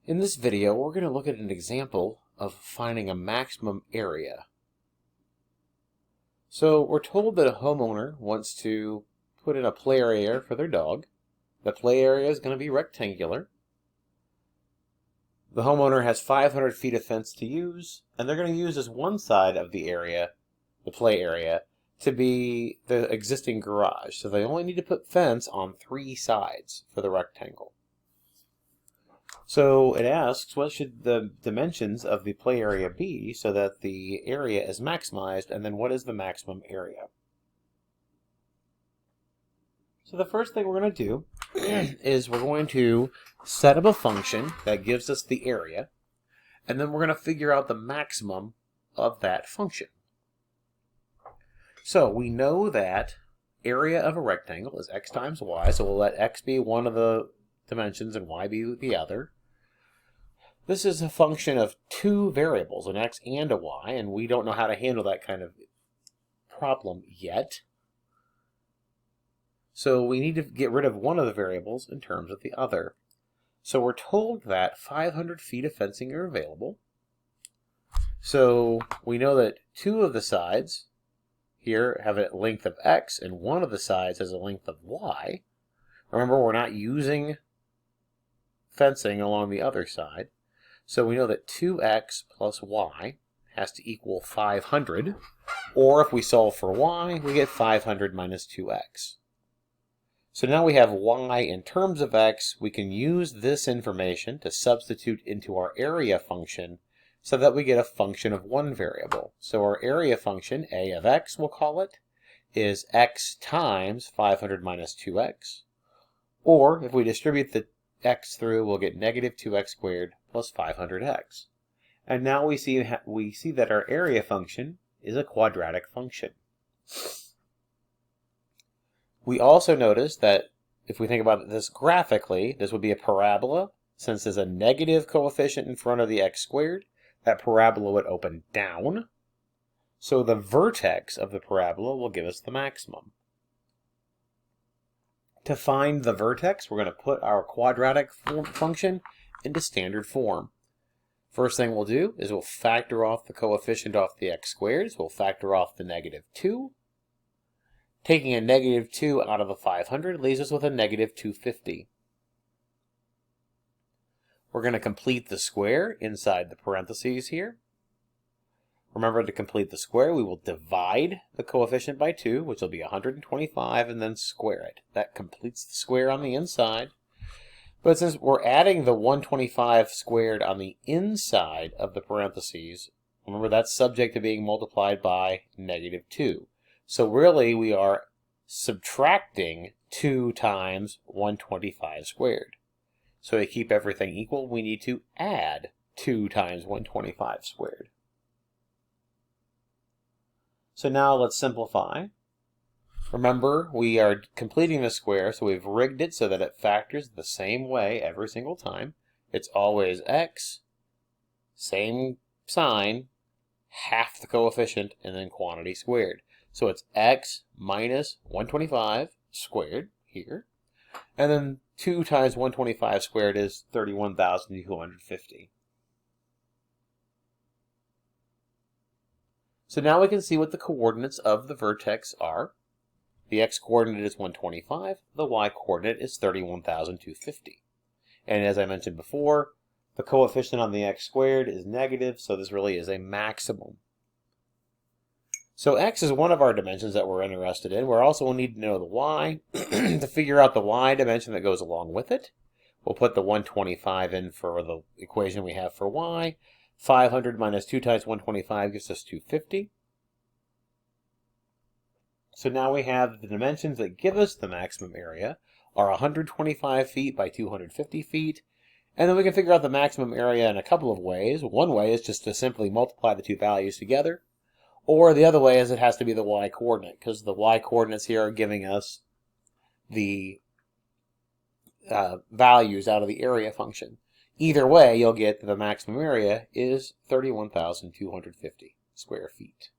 In this video, we're going to look at an example of finding a maximum area. So we're told that a homeowner wants to put in a play area for their dog. The play area is going to be rectangular. The homeowner has 500 feet of fence to use, and they're going to use this one side of the area, the play area, to be the existing garage. So they only need to put fence on 3 sides for the rectangle. So it asks, what should the dimensions of the play area be so that the area is maximized, and then what is the maximum area? So the first thing we're going to do is we're going to set up a function that gives us the area, and then we're going to figure out the maximum of that function. So we know that area of a rectangle is x times y, so we'll let x be one of the dimensions and y be the other. This is a function of 2 variables, an x and a y, and we don't know how to handle that kind of problem yet. So we need to get rid of one of the variables in terms of the other. So we're told that 500 feet of fencing are available. So we know that 2 of the sides here have a length of x, and one of the sides has a length of y. Remember, we're not using fencing along the other side. So we know that 2x plus y has to equal 500, or if we solve for y, we get 500 minus 2x. So now we have y in terms of x. We can use this information to substitute into our area function so that we get a function of one variable. So our area function, a of x we'll call it, is x times 500 minus 2x. Or if we distribute the x through, we'll get negative 2x squared plus 500x. And now we see that our area function is a quadratic function. We also notice that if we think about this graphically, this would be a parabola. Since there's a negative coefficient in front of the x squared, that parabola would open down. So the vertex of the parabola will give us the maximum. To find the vertex, we're going to put our quadratic function into standard form. First thing we'll do is we'll factor off the coefficient off the x squared. So we'll factor off the negative 2. Taking a negative 2 out of the 500 leaves us with a negative 250. We're going to complete the square inside the parentheses here. Remember, to complete the square, we will divide the coefficient by 2, which will be 125, and then square it. That completes the square on the inside. But since we're adding the 125 squared on the inside of the parentheses, remember that's subject to being multiplied by negative 2. So really, we are subtracting 2 times 125 squared. So to keep everything equal, we need to add 2 times 125 squared. So now let's simplify. Remember, we are completing the square, so we've rigged it so that it factors the same way every single time. It's always x, same sign, half the coefficient, and then quantity squared. So it's x minus 125 squared here, and then 2 times 125 squared is 31,250. So now we can see what the coordinates of the vertex are. The x-coordinate is 125, the y-coordinate is 31,250. And as I mentioned before, the coefficient on the x squared is negative, so this really is a maximum. So x is one of our dimensions that we're interested in. We're also going to need to know the y. To figure out the y dimension that goes along with it, we'll put the 125 in for the equation we have for y. 500 minus 2 times 125 gives us 250. So now we have the dimensions that give us the maximum area are 125 feet by 250 feet. And then we can figure out the maximum area in a couple of ways. One way is just to simply multiply the 2 values together. Or the other way is it has to be the y-coordinate, because the y-coordinates here are giving us the values out of the area function. Either way, you'll get the maximum area is 31,250 square feet.